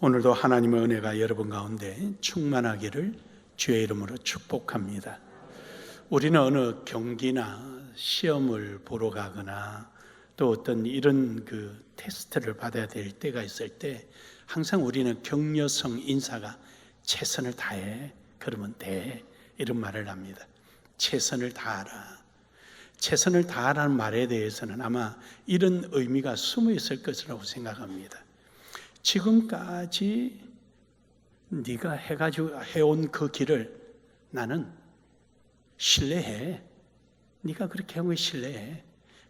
오늘도 하나님의 은혜가 여러분 가운데 충만하기를 주의 이름으로 축복합니다. 우리는 어느 경기나 시험을 보러 가거나 또 어떤 이런 테스트를 받아야 될 때가 있을 때 항상 우리는 격려성 인사가 최선을 다해, 그러면 돼, 이런 말을 합니다. 최선을 다하라. 최선을 다하라는 말에 대해서는 아마 이런 의미가 숨어 있을 것이라고 생각합니다. 지금까지 네가 해온 그 길을 나는 신뢰해. 네가 그렇게 한 걸 신뢰해.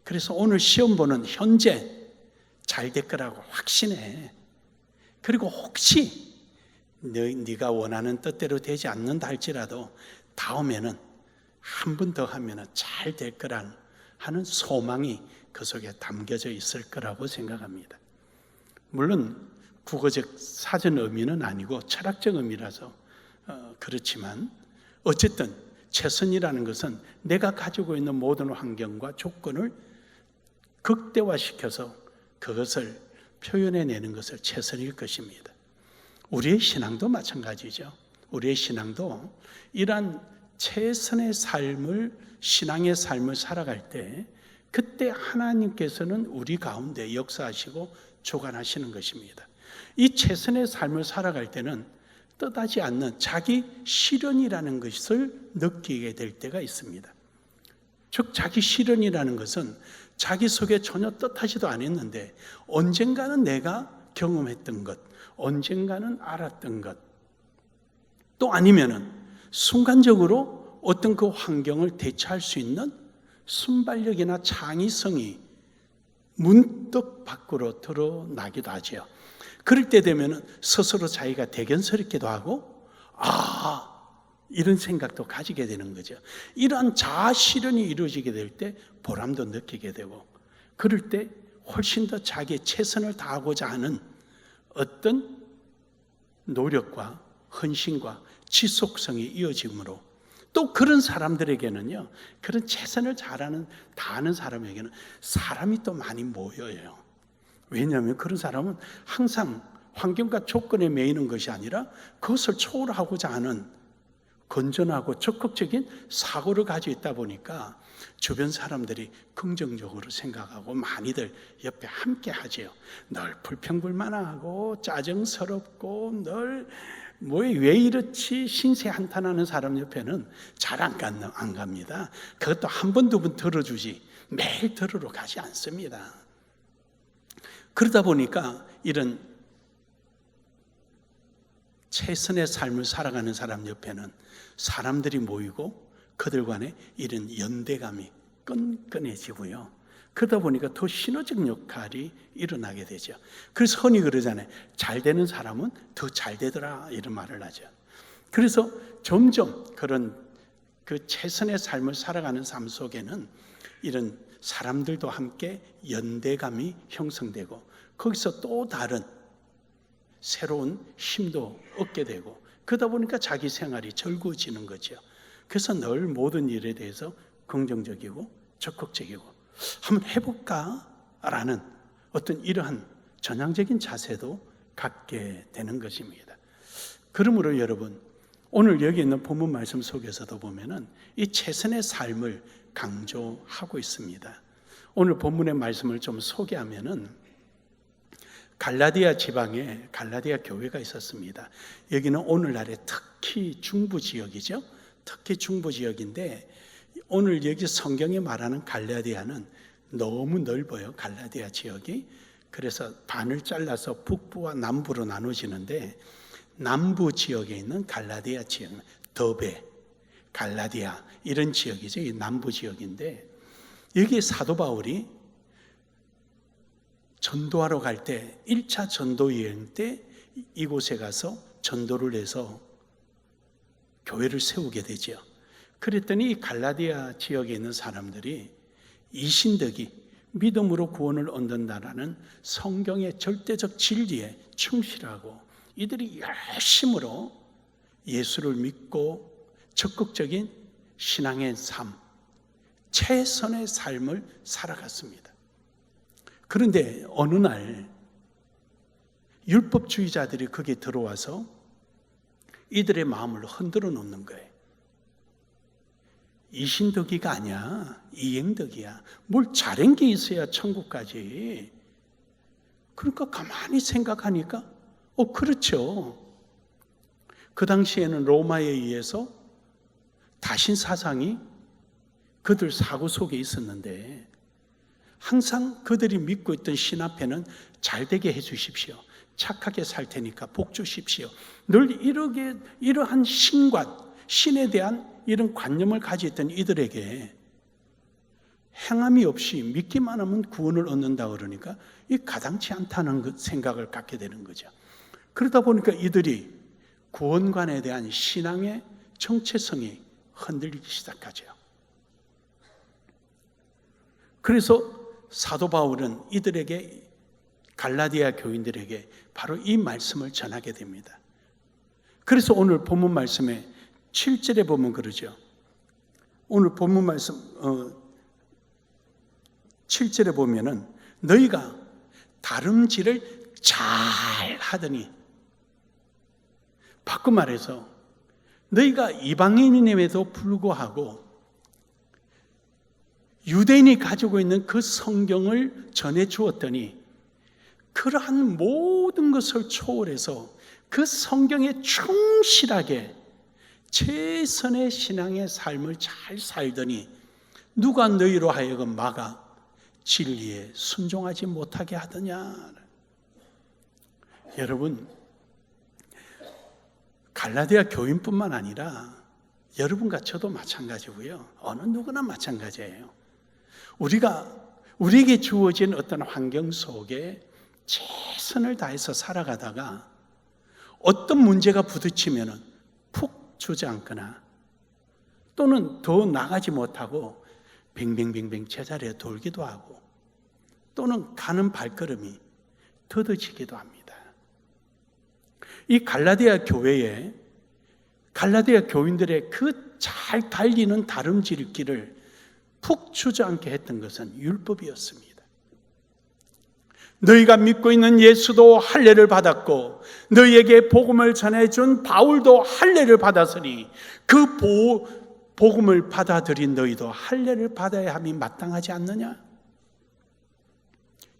그래서 오늘 시험 보는 현재 잘 될 거라고 확신해. 그리고 혹시 네가 원하는 뜻대로 되지 않는다 할지라도 다음에는 한 번 더 하면 잘 될 거라는 하는 소망이 그 속에 담겨져 있을 거라고 생각합니다. 물론 국어적 사전 의미는 아니고 철학적 의미라서 그렇지만 어쨌든 최선이라는 것은 내가 가지고 있는 모든 환경과 조건을 극대화시켜서 그것을 표현해내는 것을 최선일 것입니다. 우리의 신앙도 마찬가지죠. 우리의 신앙도 이러한 최선의 삶을, 신앙의 삶을 살아갈 때 그때 하나님께서는 우리 가운데 역사하시고 주관하시는 것입니다. 이 최선의 삶을 살아갈 때는 뜻하지 않는 자기 실현이라는 것을 느끼게 될 때가 있습니다. 즉 자기 실현이라는 것은 자기 속에 전혀 뜻하지도 않았는데 언젠가는 내가 경험했던 것, 언젠가는 알았던 것, 또 아니면은 순간적으로 어떤 그 환경을 대처할 수 있는 순발력이나 창의성이 문득 밖으로 드러나기도 하죠. 그럴 때 되면 스스로 자기가 대견스럽기도 하고 이런 생각도 가지게 되는 거죠. 이러한 자아 실현이 이루어지게 될 때 보람도 느끼게 되고, 그럴 때 훨씬 더 자기의 최선을 다하고자 하는 어떤 노력과 헌신과 지속성이 이어지므로, 또 그런 사람들에게는요, 그런 최선을 다하는 사람에게는 사람이 또 많이 모여요. 왜냐하면 그런 사람은 항상 환경과 조건에 매이는 것이 아니라 그것을 초월하고자 하는 건전하고 적극적인 사고를 가지고 있다 보니까 주변 사람들이 긍정적으로 생각하고 많이들 옆에 함께 하지요. 늘 불평불만하고 짜증스럽고 늘 왜 이렇지 신세 한탄하는 사람 옆에는 잘 안 갑니다. 그것도 한 번, 두 번 들어주지 매일 들으러 가지 않습니다. 그러다 보니까 이런 최선의 삶을 살아가는 사람 옆에는 사람들이 모이고 그들 간에 이런 연대감이 끈끈해지고요. 그러다 보니까 더 시너적 역할이 일어나게 되죠. 그래서 흔히 그러잖아요. 잘 되는 사람은 더 잘 되더라, 이런 말을 하죠. 그래서 점점 그런 그 최선의 삶을 살아가는 삶 속에는 이런 사람들도 함께 연대감이 형성되고 거기서 또 다른 새로운 힘도 얻게 되고, 그러다 보니까 자기 생활이 즐거워지는 거죠. 그래서 늘 모든 일에 대해서 긍정적이고 적극적이고 한번 해볼까? 라는 어떤 이러한 전향적인 자세도 갖게 되는 것입니다. 그러므로 여러분, 오늘 여기 있는 본문 말씀 속에서도 보면은 이 최선의 삶을 강조하고 있습니다. 오늘 본문의 말씀을 좀 소개하면은 갈라디아 지방에 갈라디아 교회가 있었습니다. 여기는 오늘날의 특히 중부 지역이죠. 특히 중부 지역인데 오늘 여기 성경에 말하는 갈라디아는 너무 넓어요. 갈라디아 지역이. 그래서 반을 잘라서 북부와 남부로 나눠지는데 남부 지역에 있는 갈라디아 지역, 더베, 갈라디아 이런 지역이죠. 이 남부 지역인데 여기 사도 바울이 전도하러 갈 때 1차 전도 여행 때 이곳에 가서 전도를 해서 교회를 세우게 되죠. 그랬더니 이 갈라디아 지역에 있는 사람들이 이신덕이 믿음으로 구원을 얻는다라는 성경의 절대적 진리에 충실하고 이들이 열심으로 예수를 믿고 적극적인 신앙의 삶, 최선의 삶을 살아갔습니다. 그런데 어느 날 율법주의자들이 거기에 들어와서 이들의 마음을 흔들어 놓는 거예요. 이신덕이가 아니야. 이행덕이야. 뭘 잘한 게 있어야 천국 가지. 그러니까 가만히 생각하니까 그렇죠. 그 당시에는 로마에 의해서 다신 사상이 그들 사고 속에 있었는데 항상 그들이 믿고 있던 신 앞에는 잘되게 해주십시오. 착하게 살 테니까 복 주십시오. 늘 이러한 신관, 신에 대한 이런 관념을 가지고 있던 이들에게 행함이 없이 믿기만 하면 구원을 얻는다 그러니까 이 가당치 않다는 생각을 갖게 되는 거죠. 그러다 보니까 이들이 구원관에 대한 신앙의 정체성이 흔들리기 시작하죠. 그래서 사도 바울은 이들에게, 갈라디아 교인들에게 바로 이 말씀을 전하게 됩니다. 그래서 오늘 본문 말씀에 7절에 보면 그러죠. 오늘 본문 말씀 7절에 보면은 너희가 다름질을 잘 하더니, 바꿔 말해서 너희가 이방인임에도 불구하고 유대인이 가지고 있는 그 성경을 전해 주었더니 그러한 모든 것을 초월해서 그 성경에 충실하게 최선의 신앙의 삶을 잘 살더니 누가 너희로 하여금 막아 진리에 순종하지 못하게 하더냐. 여러분, 갈라디아 교인뿐만 아니라 여러분과 저도 마찬가지고요. 어느 누구나 마찬가지예요. 우리에게 주어진 어떤 환경 속에 최선을 다해서 살아가다가 어떤 문제가 부딪히면 푹 주저앉거나 또는 더 나가지 못하고 뱅뱅뱅뱅 제자리에 돌기도 하고 또는 가는 발걸음이 더뎌지기도 합니다. 이 갈라디아 교회에 갈라디아 교인들의 그 잘 달리는 다름질길을 푹 주저앉게 했던 것은 율법이었습니다. 너희가 믿고 있는 예수도 할례를 받았고 너희에게 복음을 전해준 바울도 할례를 받았으니 그 복음을 받아들인 너희도 할례를 받아야 함이 마땅하지 않느냐?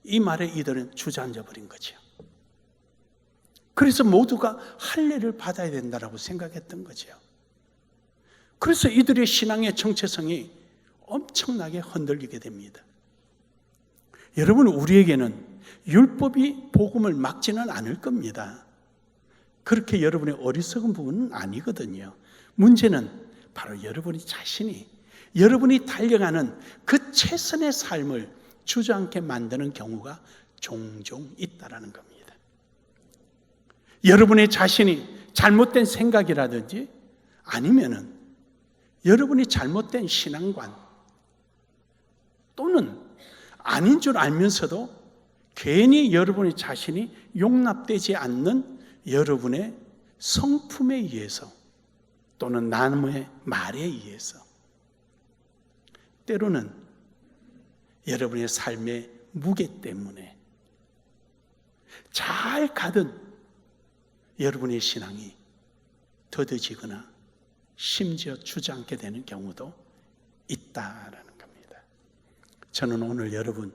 이 말에 이들은 주저앉아 버린 거죠. 그래서 모두가 할례를 받아야 된다고 생각했던 거죠. 그래서 이들의 신앙의 정체성이 엄청나게 흔들리게 됩니다. 여러분, 우리에게는 율법이 복음을 막지는 않을 겁니다. 그렇게 여러분의 어리석은 부분은 아니거든요. 문제는 바로 여러분이 자신이 여러분이 달려가는 그 최선의 삶을 주저앉게 만드는 경우가 종종 있다라는 겁니다. 여러분의 자신이 잘못된 생각이라든지 아니면은 여러분이 잘못된 신앙관 또는 아닌 줄 알면서도 괜히 여러분의 자신이 용납되지 않는 여러분의 성품에 의해서 또는 남의 말에 의해서 때로는 여러분의 삶의 무게 때문에 잘 가던 여러분의 신앙이 더뎌지거나 심지어 주저앉게 되는 경우도 있다라는 겁니다. 저는 오늘 여러분이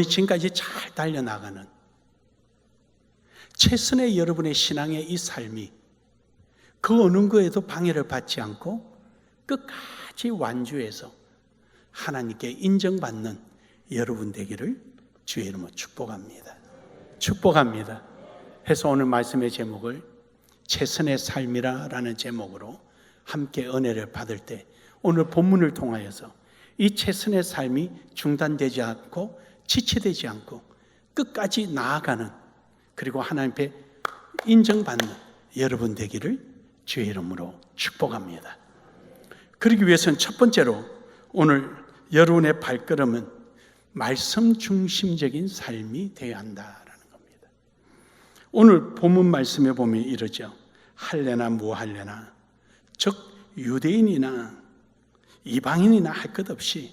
지금까지 잘 달려나가는 최선의 여러분의 신앙의 이 삶이 그 어느 거에도 방해를 받지 않고 끝까지 완주해서 하나님께 인정받는 여러분 되기를 주의 이름으로 축복합니다. 축복합니다. 해서 오늘 말씀의 제목을 최선의 삶이라는 제목으로 함께 은혜를 받을 때 오늘 본문을 통하여서 이 최선의 삶이 중단되지 않고 지체되지 않고 끝까지 나아가는 그리고 하나님 앞에 인정받는 여러분 되기를 주의 이름으로 축복합니다. 그러기 위해서는 첫 번째로 오늘 여러분의 발걸음은 말씀 중심적인 삶이 되어야 한다라는 겁니다. 오늘 본문 말씀에 보면 이러죠. 할례나 무할례나 즉 유대인이나 이방인이나 할 것 없이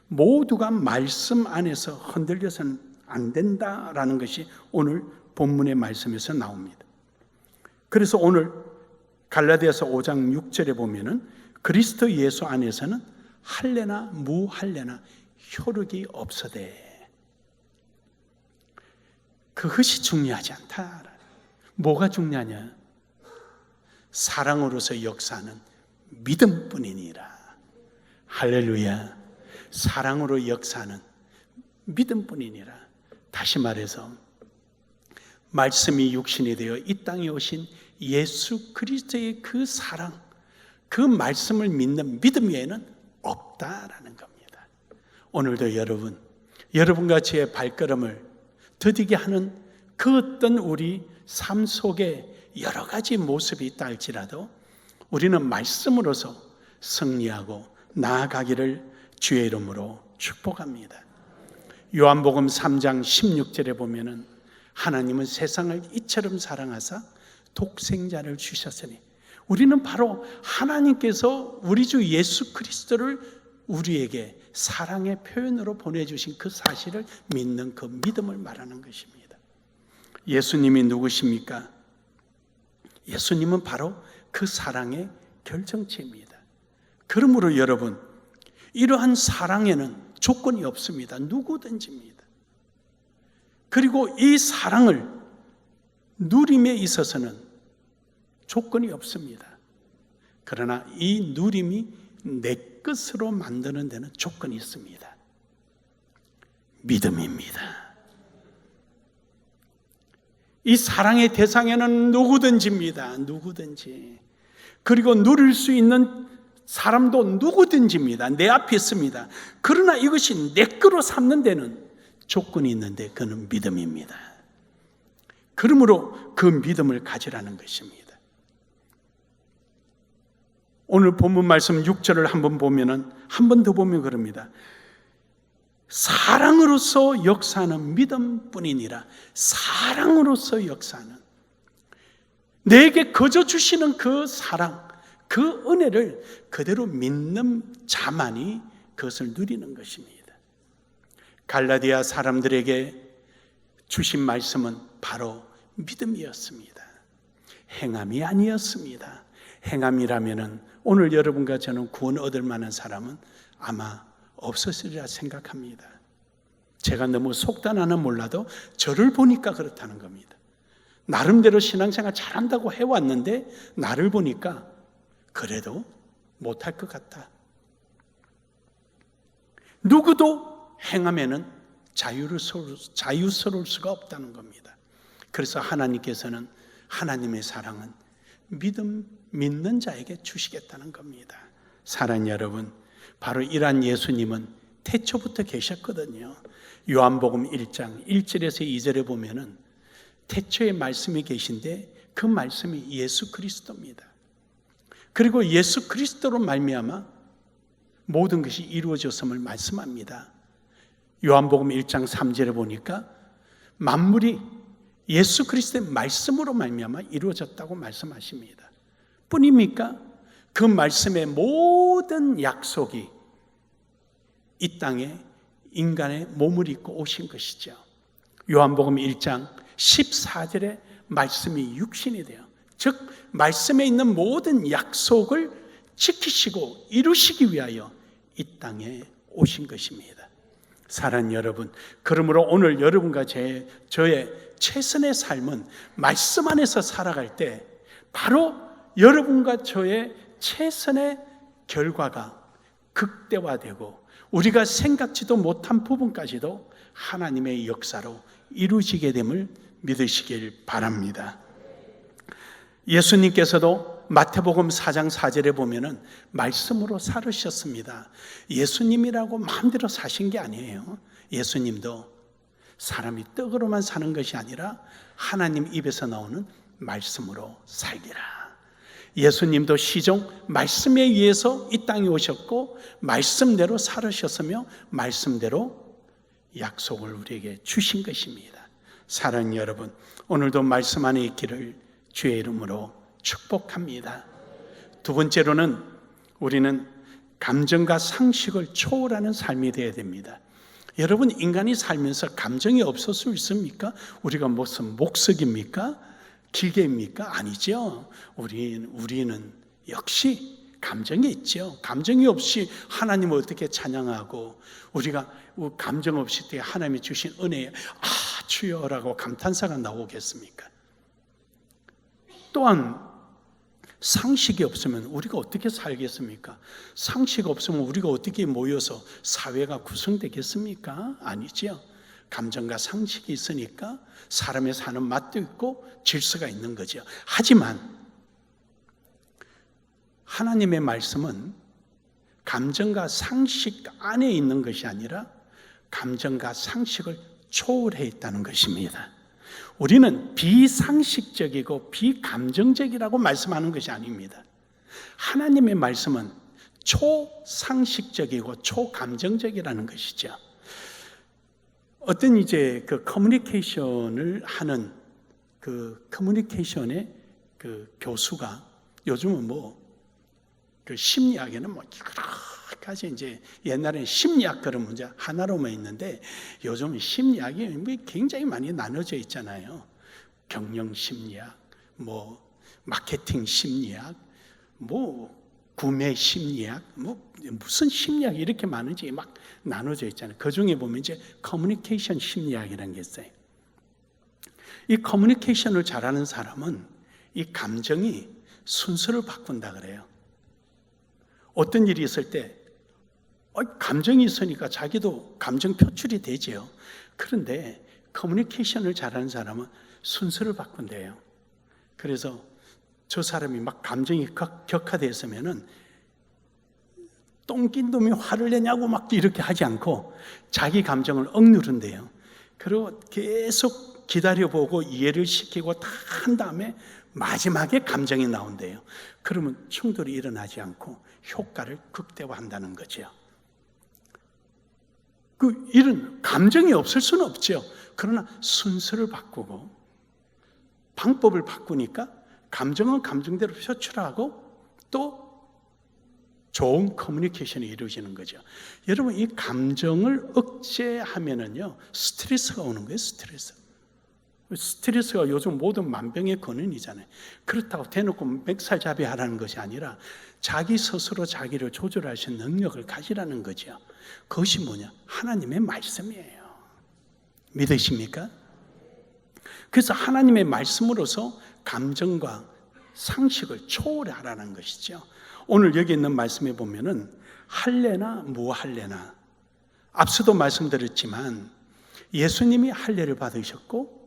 모두가 말씀 안에서 흔들려서는 안 된다라는 것이 오늘 본문의 말씀에서 나옵니다. 그래서 오늘 갈라디아서 5장 6절에 보면은 그리스도 예수 안에서는 할례나 무할례나 효력이 없어되, 그것이 중요하지 않다. 뭐가 중요하냐? 사랑으로서 역사하는 믿음뿐이니라. 할렐루야. 사랑으로 역사하는 믿음뿐이니라. 다시 말해서 말씀이 육신이 되어 이 땅에 오신 예수 그리스도의 그 사랑, 그 말씀을 믿는 믿음 외에는 없다라는 겁니다. 오늘도 여러분과 저의 발걸음을 더디게 하는 그 어떤 우리 삶 속에 여러 가지 모습이 있다 할지라도 우리는 말씀으로서 승리하고 나아가기를 주의 이름으로 축복합니다. 요한복음 3장 16절에 보면은 하나님은 세상을 이처럼 사랑하사 독생자를 주셨으니, 우리는 바로 하나님께서 우리 주 예수 그리스도를 우리에게 사랑의 표현으로 보내주신 그 사실을 믿는 그 믿음을 말하는 것입니다. 예수님이 누구십니까? 예수님은 바로 그 사랑의 결정체입니다. 그러므로 여러분, 이러한 사랑에는 조건이 없습니다. 누구든지입니다. 그리고 이 사랑을 누림에 있어서는 조건이 없습니다. 그러나 이 누림이 내 것으로 만드는 데는 조건이 있습니다. 믿음입니다. 이 사랑의 대상에는 누구든지입니다. 누구든지. 그리고 누릴 수 있는 사람도 누구든지입니다. 내 앞에 있습니다. 그러나 이것이 내 거로 삼는 데는 조건이 있는데 그는 믿음입니다. 그러므로 그 믿음을 가지라는 것입니다. 오늘 본문 말씀 6절을 한번 보면은, 한 번 더 보면 그럽니다. 사랑으로서 역사하는 믿음뿐이니라. 사랑으로서 역사하는, 내게 거저 주시는 그 사랑, 그 은혜를 그대로 믿는 자만이 그것을 누리는 것입니다. 갈라디아 사람들에게 주신 말씀은 바로 믿음이었습니다. 행함이 아니었습니다. 행함이라면은 오늘 여러분과 저는 구원 얻을 만한 사람은 아마 없었으리라 생각합니다. 제가 너무 속단하나 몰라도 저를 보니까 그렇다는 겁니다. 나름대로 신앙생활 잘한다고 해왔는데 나를 보니까 그래도 못할 것 같다. 누구도 행함에는 자유스러울 수가 없다는 겁니다. 그래서 하나님께서는 하나님의 사랑은 믿는 자에게 주시겠다는 겁니다. 사랑하는 여러분, 바로 이러한 예수님은 태초부터 계셨거든요. 요한복음 1장 1절에서 2절에 보면은 태초에 말씀이 계신데 그 말씀이 예수 그리스도입니다. 그리고 예수 그리스도로 말미암아 모든 것이 이루어졌음을 말씀합니다. 요한복음 1장 3절에 보니까 만물이 예수 그리스도의 말씀으로 말미암아 이루어졌다고 말씀하십니다. 뿐입니까? 그 말씀의 모든 약속이 이 땅에 인간의 몸을 입고 오신 것이죠. 요한복음 1장 14절에 말씀이 육신이 되어, 즉 말씀에 있는 모든 약속을 지키시고 이루시기 위하여 이 땅에 오신 것입니다. 사랑하는 여러분, 그러므로 오늘 여러분과 저의 최선의 삶은 말씀 안에서 살아갈 때 바로 여러분과 저의 최선의 결과가 극대화되고 우리가 생각지도 못한 부분까지도 하나님의 역사로 이루어지게 됨을 믿으시길 바랍니다. 예수님께서도 마태복음 4장 4절에 보면은 말씀으로 살으셨습니다. 예수님이라고 마음대로 사신 게 아니에요. 예수님도 사람이 떡으로만 사는 것이 아니라 하나님 입에서 나오는 말씀으로 살리라. 예수님도 시종 말씀에 의해서 이 땅에 오셨고 말씀대로 살으셨으며 말씀대로 약속을 우리에게 주신 것입니다. 사랑하는 여러분, 오늘도 말씀 안에 있기를 주의 이름으로 축복합니다. 두 번째로는 우리는 감정과 상식을 초월하는 삶이 되어야 됩니다. 여러분, 인간이 살면서 감정이 없을 수 있습니까? 우리가 무슨 목석입니까? 기계입니까? 아니죠. 우리는 역시 감정이 있죠. 감정이 없이 하나님을 어떻게 찬양하고, 우리가 감정 없이 때 하나님이 주신 은혜에 주여라고 감탄사가 나오겠습니까? 또한 상식이 없으면 우리가 어떻게 살겠습니까? 상식 없으면 우리가 어떻게 모여서 사회가 구성되겠습니까? 아니죠. 감정과 상식이 있으니까 사람의 사는 맛도 있고 질서가 있는 거죠. 하지만 하나님의 말씀은 감정과 상식 안에 있는 것이 아니라 감정과 상식을 초월해 있다는 것입니다. 우리는 비상식적이고 비감정적이라고 말씀하는 것이 아닙니다. 하나님의 말씀은 초상식적이고 초감정적이라는 것이죠. 어떤 그 커뮤니케이션을 하는 그 커뮤니케이션의 그 교수가 요즘은 그 심리학에는 여러 가지 이제 옛날에는 심리학 그런 문제 하나로만 있는데 요즘은 심리학이 굉장히 많이 나눠져 있잖아요. 경영 심리학, 마케팅 심리학, 구매 심리학, 무슨 심리학이 이렇게 많은지 막 나눠져 있잖아요. 그 중에 보면 이제 커뮤니케이션 심리학이라는 게 있어요. 이 커뮤니케이션을 잘하는 사람은 이 감정이 순서를 바꾼다 그래요. 어떤 일이 있을 때 감정이 있으니까 자기도 감정 표출이 되죠. 그런데 커뮤니케이션을 잘하는 사람은 순서를 바꾼대요. 그래서 저 사람이 막 감정이 격화됐으면은 똥낀 놈이 화를 내냐고 막 이렇게 하지 않고 자기 감정을 억누른대요. 그리고 계속 기다려보고 이해를 시키고 다 한 다음에 마지막에 감정이 나온대요. 그러면 충돌이 일어나지 않고 효과를 극대화한다는 거죠. 이런 감정이 없을 수는 없죠. 그러나 순서를 바꾸고 방법을 바꾸니까 감정은 감정대로 표출하고 또 좋은 커뮤니케이션이 이루어지는 거죠. 여러분, 이 감정을 억제하면은요 스트레스가 오는 거예요. 스트레스가 요즘 모든 만병의 근원이잖아요. 그렇다고 대놓고 멱살잡이 하라는 것이 아니라 자기 스스로 자기를 조절할 수 있는 능력을 가지라는 거죠. 그것이 뭐냐? 하나님의 말씀이에요. 믿으십니까? 그래서 하나님의 말씀으로서 감정과 상식을 초월하라는 것이죠. 오늘 여기 있는 말씀에 보면은 할례나 무할례나, 앞서도 말씀드렸지만 예수님이 할례를 받으셨고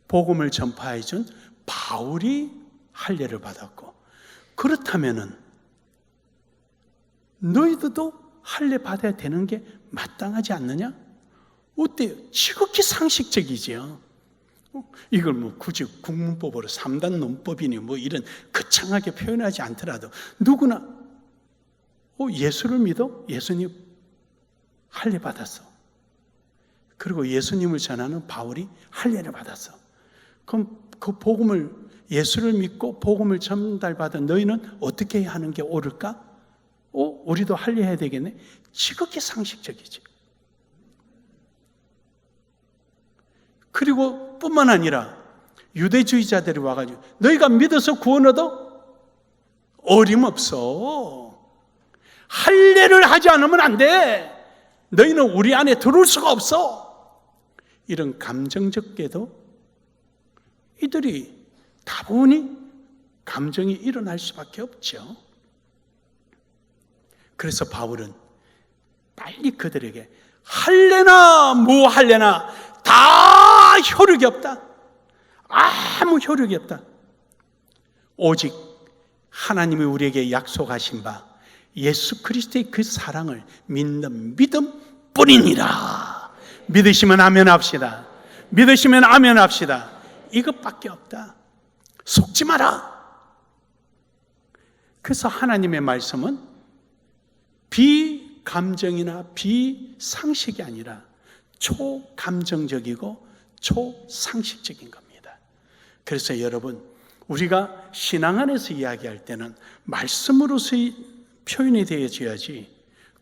복음을 전파해 준 바울이 할례를 받았고, 그렇다면은 너희들도 할례 받아야 되는 게 마땅하지 않느냐? 어때요? 지극히 상식적이지요. 이걸 굳이 국문법으로 3단 논법이니 이런 거창하게 표현하지 않더라도 누구나 예수를 믿어? 예수님 할례 받았어. 그리고 예수님을 전하는 바울이 할례를 받았어. 그럼 그 복음을, 예수를 믿고 복음을 전달받은 너희는 어떻게 하는 게 옳을까? 우리도 할례해야 되겠네. 지극히 상식적이지. 그리고 뿐만 아니라 유대주의자들이 와가지고 너희가 믿어서 구원 얻어? 어림없어. 할례를 하지 않으면 안 돼. 너희는 우리 안에 들어올 수가 없어. 이런 감정적 궤도, 이들이 다분히 감정이 일어날 수밖에 없죠. 그래서 바울은 빨리 그들에게 할례나 무할례나 다 효력이 없다. 아무 효력이 없다. 오직 하나님이 우리에게 약속하신 바 예수 그리스도의 그 사랑을 믿는 믿음 뿐이니라. 믿으시면 아멘 합시다. 믿으시면 아멘 합시다. 이것밖에 없다. 속지 마라. 그래서 하나님의 말씀은 비감정이나 비상식이 아니라 초감정적이고 초상식적인 겁니다. 그래서 여러분, 우리가 신앙 안에서 이야기할 때는 말씀으로서 표현이 되어져야지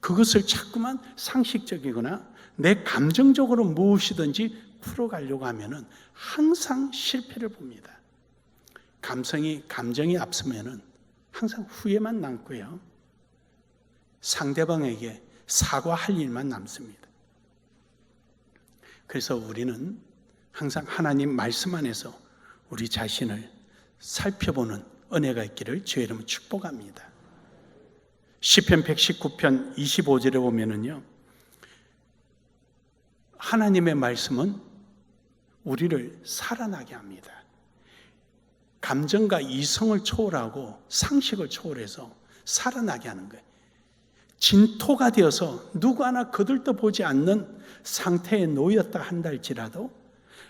그것을 자꾸만 상식적이거나 내 감정적으로 무엇이든지 풀어가려고 하면은 항상 실패를 봅니다. 감정이 앞서면은 항상 후회만 남고요. 상대방에게 사과할 일만 남습니다. 그래서 우리는 항상 하나님 말씀 안에서 우리 자신을 살펴보는 은혜가 있기를 주의 이름으로 축복합니다. 시편 119편 25절에 보면은요, 하나님의 말씀은 우리를 살아나게 합니다. 감정과 이성을 초월하고 상식을 초월해서 살아나게 하는 거예요. 진토가 되어서 누구 하나 거들떠보지 않는 상태에 놓였다 한달지라도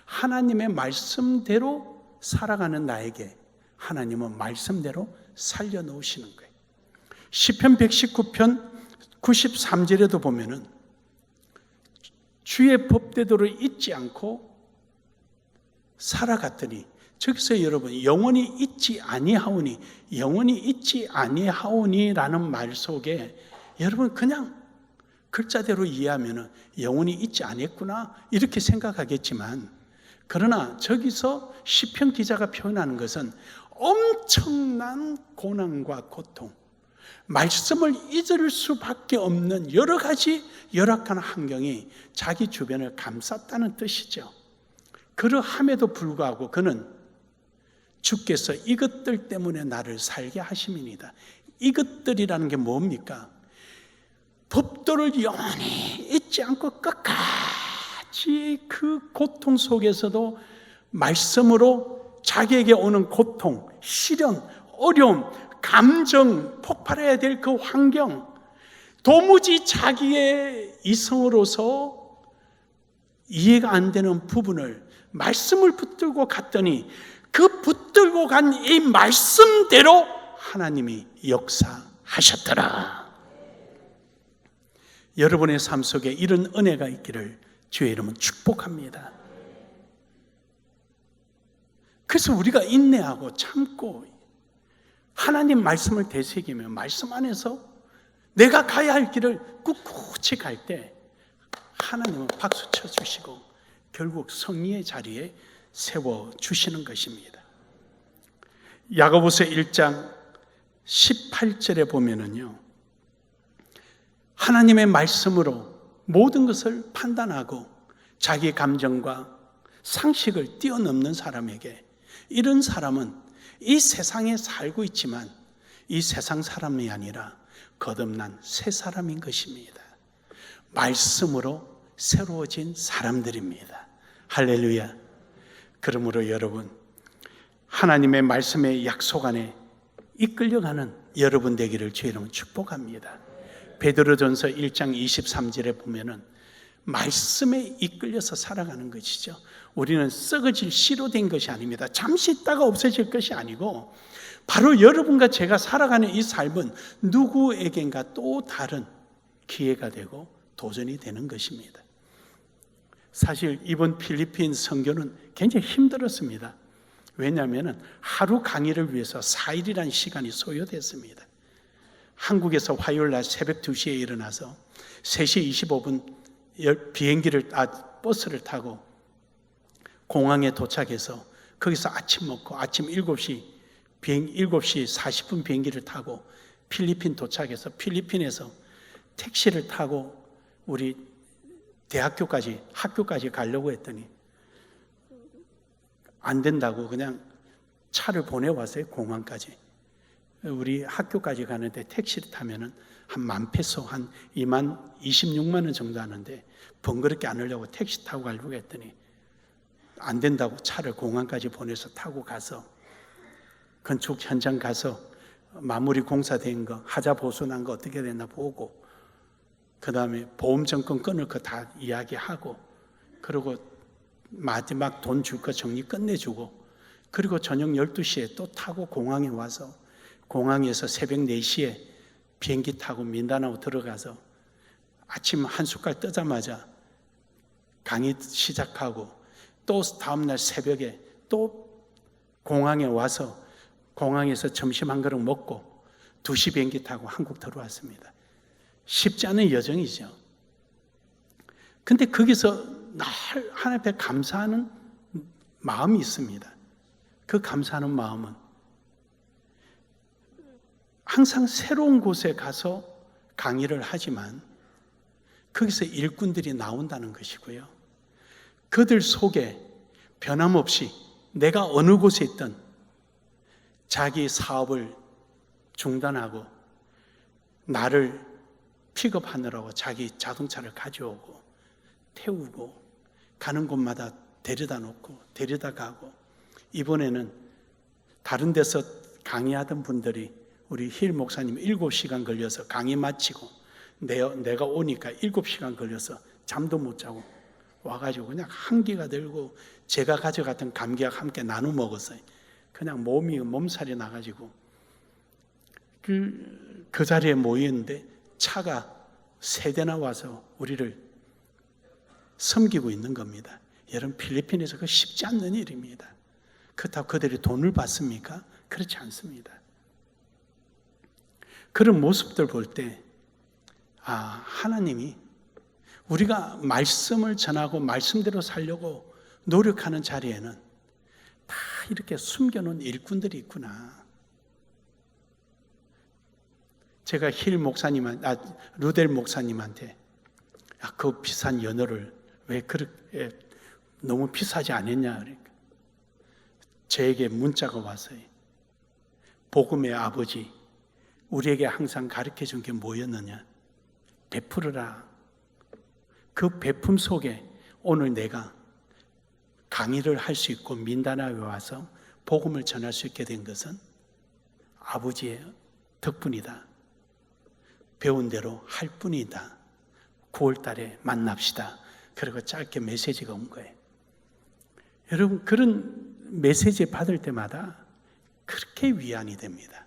하나님의 말씀대로 살아가는 나에게 하나님은 말씀대로 살려놓으시는 거예요. 시편 119편 93절에도 보면은 주의 법대로를 잊지 않고 살아갔더니, 저기서 여러분 영원히 잊지 아니하오니, 영원히 잊지 아니하오니라는 말 속에 여러분 그냥 글자대로 이해하면 영원히 잊지 않았구나 이렇게 생각하겠지만, 그러나 저기서 시편 기자가 표현하는 것은 엄청난 고난과 고통, 말씀을 잊을 수밖에 없는 여러 가지 열악한 환경이 자기 주변을 감쌌다는 뜻이죠. 그러함에도 불구하고 그는 주께서 이것들 때문에 나를 살게 하심이니이다. 이것들이라는 게 뭡니까? 법도를 영원히 잊지 않고 끝까지 그 고통 속에서도 말씀으로 자기에게 오는 고통, 시련, 어려움, 감정, 폭발해야 될 그 환경, 도무지 자기의 이성으로서 이해가 안 되는 부분을 말씀을 붙들고 갔더니 그 붙들고 간 이 말씀대로 하나님이 역사하셨더라. 여러분의 삶 속에 이런 은혜가 있기를 주의 이름은 축복합니다. 그래서 우리가 인내하고 참고 하나님 말씀을 되새기며 말씀 안에서 내가 가야 할 길을 꿋꿋이 갈 때 하나님은 박수 쳐주시고 결국 승리의 자리에 세워주시는 것입니다. 야고보서 1장 18절에 보면은요, 하나님의 말씀으로 모든 것을 판단하고 자기 감정과 상식을 뛰어넘는 사람에게, 이런 사람은 이 세상에 살고 있지만 이 세상 사람이 아니라 거듭난 새 사람인 것입니다. 말씀으로 새로워진 사람들입니다. 할렐루야. 그러므로 여러분, 하나님의 말씀의 약속 안에 이끌려가는 여러분 되기를 주의 이름으로 축복합니다. 베드로전서 1장 23절에 보면은 말씀에 이끌려서 살아가는 것이죠. 우리는 썩어질 씨로 된 것이 아닙니다. 잠시 있다가 없어질 것이 아니고, 바로 여러분과 제가 살아가는 이 삶은 누구에겐가 또 다른 기회가 되고 도전이 되는 것입니다. 사실 이번 필리핀 선교는 굉장히 힘들었습니다. 왜냐하면 하루 강의를 위해서 4일이라는 시간이 소요됐습니다. 한국에서 화요일 날 새벽 2시에 일어나서 3시 25분 버스를 타고 공항에 도착해서 거기서 아침 먹고 아침 7시 40분 비행기를 타고 필리핀 도착해서 필리핀에서 택시를 타고 우리 학교까지 가려고 했더니 안 된다고 그냥 차를 보내왔어요. 공항까지. 우리 학교까지 가는데 택시를 타면은 한 10,000페소, 한 26만 원 정도 하는데 번거롭게 안 하려고 택시 타고 가려고 했더니 안 된다고 차를 공항까지 보내서 타고 가서 건축 현장 가서 마무리 공사된 거, 하자 보수난 거 어떻게 됐나 보고, 그 다음에 보험증권 끊을 거 다 이야기하고, 그리고 마지막 돈 줄 거 정리 끝내주고, 그리고 저녁 12시에 또 타고 공항에 와서 공항에서 새벽 4시에 비행기 타고 민다나오 들어가서 아침 한 숟갈 뜨자마자 강의 시작하고, 또 다음날 새벽에 또 공항에 와서 공항에서 점심 한 그릇 먹고 2시 비행기 타고 한국 들어왔습니다. 쉽지 않은 여정이죠. 근데 거기서 늘 하나님 앞에 감사하는 마음이 있습니다. 그 감사하는 마음은 항상 새로운 곳에 가서 강의를 하지만 거기서 일꾼들이 나온다는 것이고요. 그들 속에 변함없이 내가 어느 곳에 있든 자기 사업을 중단하고 나를 픽업하느라고 자기 자동차를 가져오고 태우고 가는 곳마다 데려다 놓고 데려다 가고, 이번에는 다른 데서 강의하던 분들이 우리 힐 목사님 7시간 걸려서 강의 마치고 내가 오니까 7시간 걸려서 잠도 못 자고 와가지고 그냥 한기가 들고 제가 가져갔던 감기약 함께 나눠 먹었어요. 그냥 몸살이 나가지고 그 자리에 모였는데 차가 3대나 와서 우리를 섬기고 있는 겁니다. 여러분, 필리핀에서 그거 쉽지 않는 일입니다. 그렇다고 그들이 돈을 받습니까? 그렇지 않습니다. 그런 모습들 볼 때 하나님이 우리가 말씀을 전하고 말씀대로 살려고 노력하는 자리에는 다 이렇게 숨겨놓은 일꾼들이 있구나. 제가 루델 목사님한테 그 비싼 연어를 왜 그렇게 너무 비싸지 않았냐 그러니까 저에게 문자가 왔어요. 복음의 아버지, 우리에게 항상 가르쳐준 게 뭐였느냐? 베풀어라. 그 베품 속에 오늘 내가 강의를 할 수 있고 민다나에 와서 복음을 전할 수 있게 된 것은 아버지의 덕분이다. 배운 대로 할 뿐이다. 9월 달에 만납시다. 그리고 짧게 메시지가 온 거예요. 여러분, 그런 메시지 받을 때마다 그렇게 위안이 됩니다.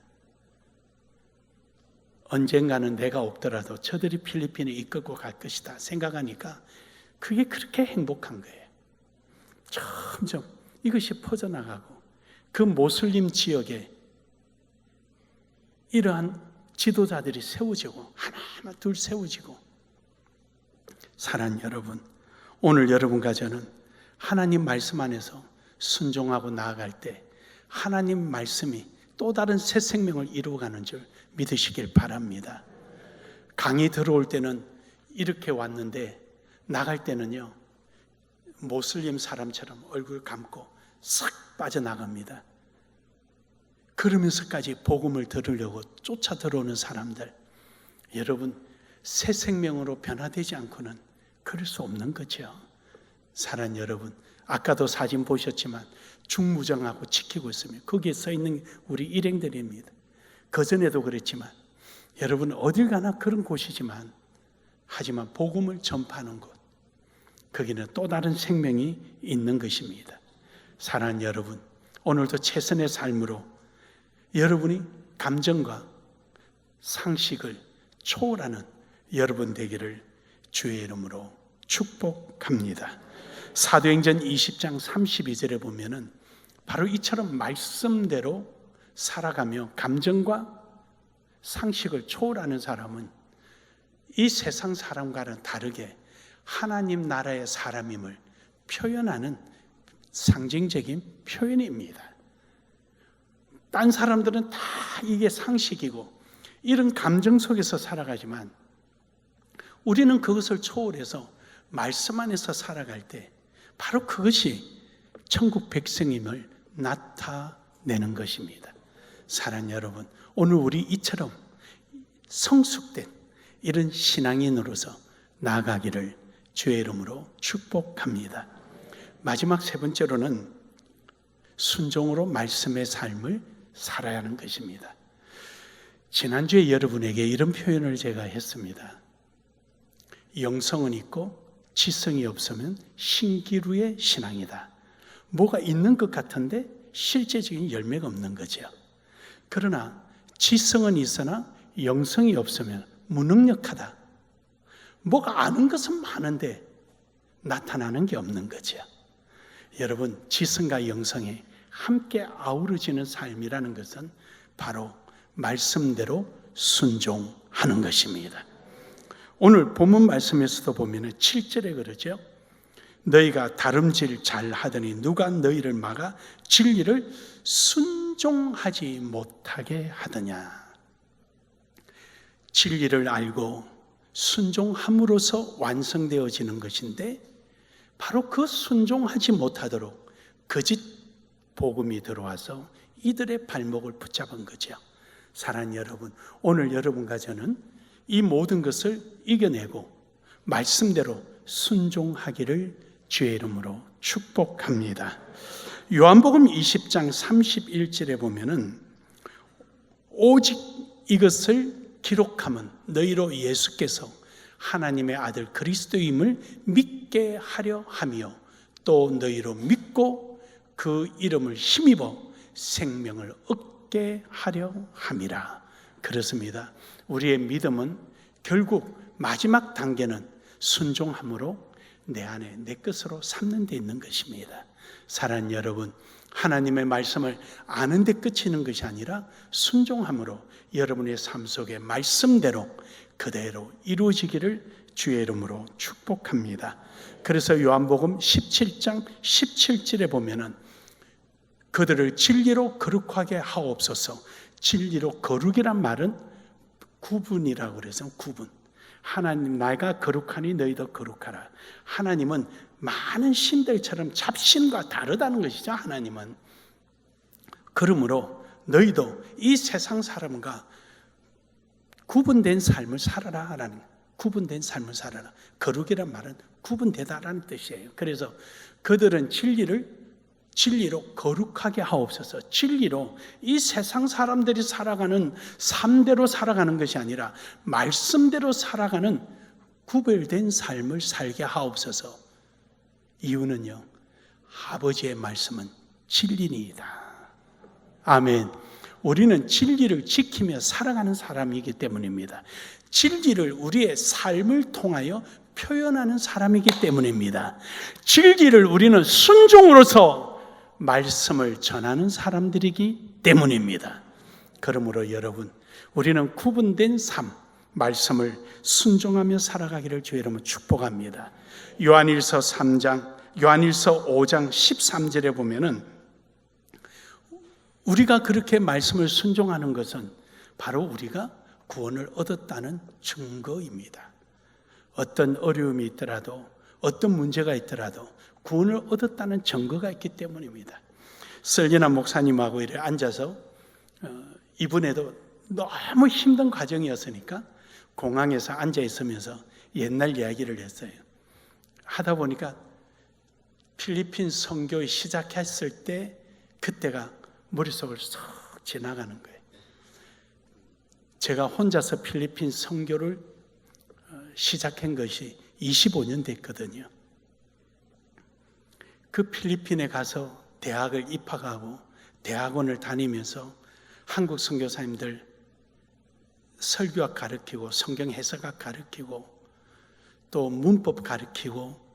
언젠가는 내가 없더라도 저들이 필리핀에 이끌고 갈 것이다 생각하니까 그게 그렇게 행복한 거예요. 점점 이것이 퍼져나가고 그 모슬림 지역에 이러한 지도자들이 세워지고 하나하나 둘 세워지고, 사랑하는 여러분, 오늘 여러분과 저는 하나님 말씀 안에서 순종하고 나아갈 때 하나님 말씀이 또 다른 새 생명을 이루어가는 줄 믿으시길 바랍니다. 강의 들어올 때는 이렇게 왔는데 나갈 때는요, 모슬림 사람처럼 얼굴 감고 싹 빠져나갑니다. 그러면서까지 복음을 들으려고 쫓아 들어오는 사람들, 여러분, 새 생명으로 변화되지 않고는 그럴 수 없는 거죠. 사랑하는 여러분, 아까도 사진 보셨지만 중무정하고 지키고 있습니다. 거기에 써 있는 우리 일행들입니다. 그전에도 그랬지만 여러분, 어딜 가나 그런 곳이지만 하지만 복음을 전파하는 곳, 거기는 또 다른 생명이 있는 것입니다. 사랑하는 여러분, 오늘도 최선의 삶으로 여러분이 감정과 상식을 초월하는 여러분 되기를 주의 이름으로 축복합니다. 사도행전 20장 32절에 보면은 바로 이처럼 말씀대로 살아가며 감정과 상식을 초월하는 사람은 이 세상 사람과는 다르게 하나님 나라의 사람임을 표현하는 상징적인 표현입니다. 딴 사람들은 다 이게 상식이고 이런 감정 속에서 살아가지만 우리는 그것을 초월해서 말씀 안에서 살아갈 때 바로 그것이 천국 백성임을 나타내는 것입니다. 사랑하는 여러분, 오늘 우리 이처럼 성숙된 이런 신앙인으로서 나아가기를 주의 이름으로 축복합니다. 마지막 세 번째로는 순종으로 말씀의 삶을 살아야 하는 것입니다. 지난주에 여러분에게 이런 표현을 제가 했습니다. 영성은 있고 지성이 없으면 신기루의 신앙이다. 뭐가 있는 것 같은데 실제적인 열매가 없는 거죠. 그러나 지성은 있으나 영성이 없으면 무능력하다. 뭐가 아는 것은 많은데 나타나는 게 없는 거죠. 여러분, 지성과 영성이 함께 아우러지는 삶이라는 것은 바로 말씀대로 순종하는 것입니다. 오늘 본문 말씀에서도 보면 7절에 그러죠. 너희가 다름질 잘 하더니 누가 너희를 막아 진리를 순종하지 못하게 하더냐. 진리를 알고 순종함으로써 완성되어지는 것인데 바로 그 순종하지 못하도록 거짓 복음이 들어와서 이들의 발목을 붙잡은 거죠. 사랑하는 여러분, 오늘 여러분과 저는 이 모든 것을 이겨내고 말씀대로 순종하기를 주의 이름으로 축복합니다. 요한복음 20장 31절에 보면은 오직 이것을 기록함은 너희로 예수께서 하나님의 아들 그리스도임을 믿게 하려 하며 또 너희로 믿고 그 이름을 힘입어 생명을 얻게 하려 함이라. 그렇습니다. 우리의 믿음은 결국 마지막 단계는 순종함으로 내 안에 내 것으로 삼는 데 있는 것입니다. 사랑하는 여러분, 하나님의 말씀을 아는 데 그치는 것이 아니라 순종함으로 여러분의 삶 속에 말씀대로 그대로 이루어지기를 주의 이름으로 축복합니다. 그래서 요한복음 17장 17절에 보면은 그들을 진리로 거룩하게 하옵소서. 진리로 거룩이란 말은 구분이라고 그래서 구분. 하나님 내가 거룩하니 너희도 거룩하라. 하나님은 많은 신들처럼 잡신과 다르다는 것이죠. 하나님은. 그러므로 너희도 이 세상 사람과 구분된 삶을 살아라 라는, 구분된 삶을 살아라. 거룩이란 말은 구분되다라는 뜻이에요. 그래서 그들은 진리로 거룩하게 하옵소서. 진리로 이 세상 사람들이 살아가는 삶대로 살아가는 것이 아니라 말씀대로 살아가는 구별된 삶을 살게 하옵소서. 이유는요, 아버지의 말씀은 진리니이다. 아멘. 우리는 진리를 지키며 살아가는 사람이기 때문입니다. 진리를 우리의 삶을 통하여 표현하는 사람이기 때문입니다. 진리를 우리는 순종으로서 말씀을 전하는 사람들이기 때문입니다. 그러므로 여러분, 우리는 구분된 삶, 말씀을 순종하며 살아가기를 주의 이름으로 축복합니다. 요한일서 5장 13절에 보면은 우리가 그렇게 말씀을 순종하는 것은 바로 우리가 구원을 얻었다는 증거입니다. 어떤 어려움이 있더라도, 어떤 문제가 있더라도 구원을 얻었다는 증거가 있기 때문입니다. 설리나 목사님하고 이렇게 앉아서 이번에도 너무 힘든 과정이었으니까 공항에서 앉아 있으면서 옛날 이야기를 했어요. 하다 보니까 필리핀 선교 시작했을 때 그때가 머릿속을 쏙 지나가는 거예요. 제가 혼자서 필리핀 선교를 시작한 것이 25년 됐거든요. 그 필리핀에 가서 대학을 입학하고 대학원을 다니면서 한국 선교사님들 설교학 가르치고 성경 해석학 가르치고 또 문법 가르치고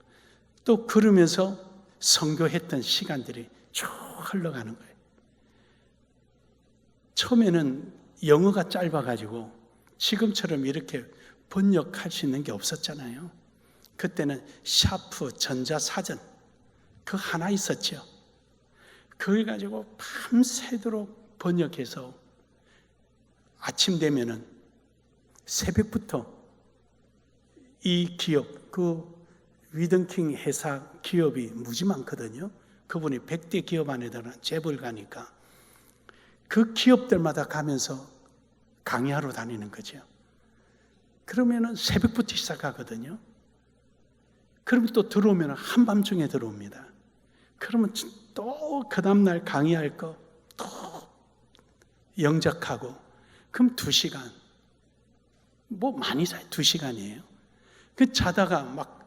또 그러면서 선교했던 시간들이 쭉 흘러가는 거예요. 처음에는 영어가 짧아가지고 지금처럼 이렇게 번역할 수 있는 게 없었잖아요. 그때는 샤프 전자사전 그 하나 있었죠. 그걸 가지고 밤새도록 번역해서 아침 되면은 새벽부터 이 기업, 그 위던킹 회사 기업이 무지 많거든요. 그분이 100대 기업 안에 들어간 재벌 가니까 그 기업들마다 가면서 강의하러 다니는 거죠. 그러면은 새벽부터 시작하거든요. 그러면 또 들어오면 한밤중에 들어옵니다. 그러면 또 그 다음날 강의할 거 또 영작하고 그럼 2시간 뭐 많이 자요. 2시간이에요. 그 자다가 막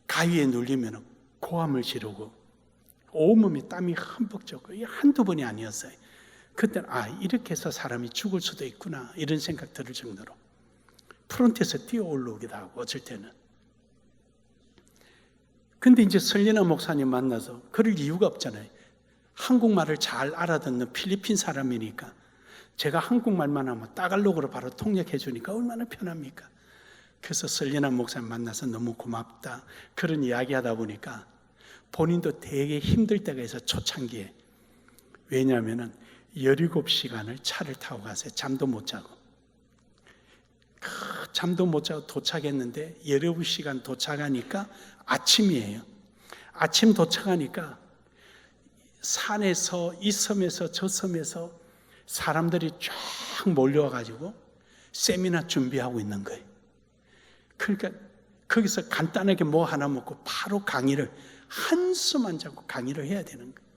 가위에 눌리면 고함을 지르고 온몸에 땀이 흠뻑 젖고 이게 한두 번이 아니었어요. 그때는 이렇게 해서 사람이 죽을 수도 있구나 이런 생각 들을 정도로 프론트에서 뛰어 올라오기도 하고 어쩔 때는. 근데 이제 설리나 목사님 만나서 그럴 이유가 없잖아요. 한국말을 잘 알아듣는 필리핀 사람이니까 제가 한국말만 하면 따갈록으로 바로 통역해 주니까 얼마나 편합니까? 그래서 설리나 목사님 만나서 너무 고맙다 그런 이야기 하다 보니까 본인도 되게 힘들 때가 있어. 초창기에. 왜냐하면 17시간을 차를 타고 가서 잠도 못 자고 잠도 못 자고 도착했는데 17시간 도착하니까 아침이에요. 아침 도착하니까 산에서 이 섬에서 저 섬에서 사람들이 쫙 몰려와가지고 세미나 준비하고 있는 거예요. 그러니까 거기서 간단하게 뭐 하나 먹고 바로 강의를 한숨 안 자고 강의를 해야 되는 거예요.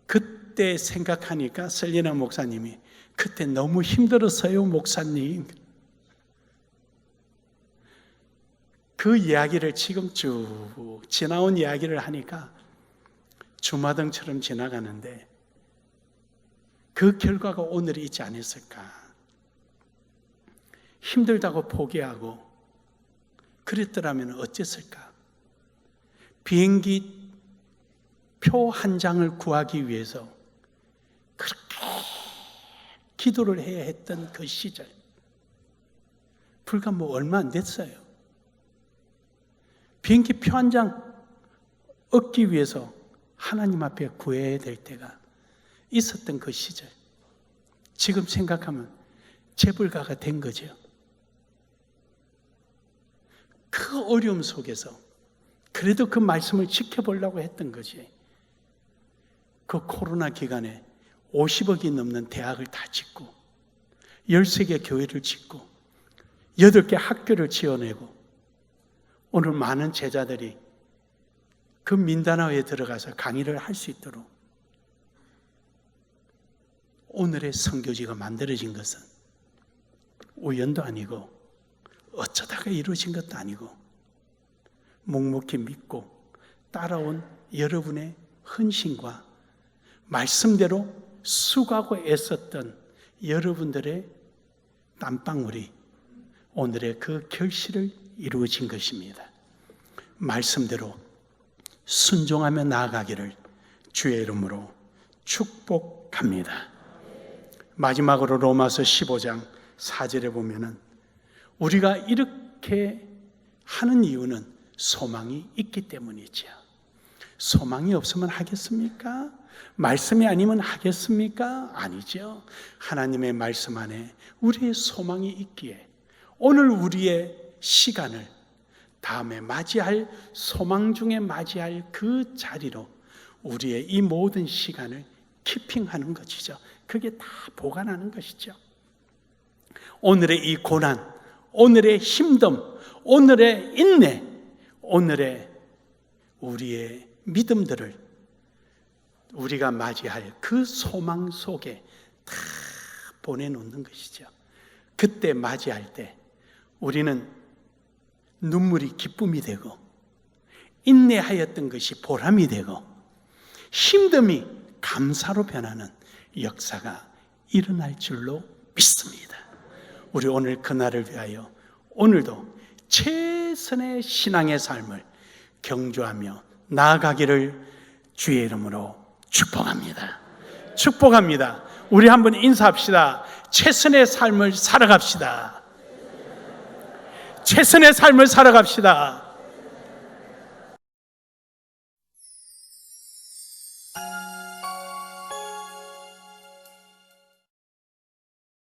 그때 생각하니까 설리나 목사님이 그때 너무 힘들었어요 목사님. 그 이야기를 지금 쭉 지나온 이야기를 하니까 주마등처럼 지나가는데 그 결과가 오늘이 있지 않았을까. 힘들다고 포기하고 그랬더라면 어땠을까. 비행기 표 한 장을 구하기 위해서 그렇게 기도를 해야 했던 그 시절, 불과 뭐 얼마 안 됐어요. 비행기 표 한 장 얻기 위해서 하나님 앞에 구해야 될 때가 있었던 그 시절, 지금 생각하면 재불가가 된 거죠. 그 어려움 속에서 그래도 그 말씀을 지켜보려고 했던 거지. 그 코로나 기간에 50억이 넘는 대학을 다 짓고 13개 교회를 짓고 8개 학교를 지어내고 오늘 많은 제자들이 그 민다나오에 들어가서 강의를 할 수 있도록 오늘의 선교지가 만들어진 것은 우연도 아니고 어쩌다가 이루어진 것도 아니고 묵묵히 믿고 따라온 여러분의 헌신과 말씀대로 수고하고 애썼던 여러분들의 땀방울이 오늘의 그 결실을 이루어진 것입니다. 말씀대로 순종하며 나아가기를 주의 이름으로 축복합니다. 마지막으로 로마서 15장 4절에 보면은 우리가 이렇게 하는 이유는 소망이 있기 때문이죠. 소망이 없으면 하겠습니까? 말씀이 아니면 하겠습니까? 아니죠. 하나님의 말씀 안에 우리의 소망이 있기에 오늘 우리의 시간을 다음에 맞이할 소망 중에 맞이할 그 자리로 우리의 이 모든 시간을 키핑하는 것이죠. 그게 다 보관하는 것이죠. 오늘의 이 고난, 오늘의 힘듦, 오늘의 인내, 오늘의 우리의 믿음들을 우리가 맞이할 그 소망 속에 다 보내놓는 것이죠. 그때 맞이할 때 우리는 눈물이 기쁨이 되고 인내하였던 것이 보람이 되고 힘듦이 감사로 변하는 역사가 일어날 줄로 믿습니다. 우리 오늘 그날을 위하여 오늘도 최선의 신앙의 삶을 경주하며 나아가기를 주의 이름으로 축복합니다. 축복합니다. 우리 한번 인사합시다. 최선의 삶을 살아갑시다. 최선의 삶을 살아갑시다.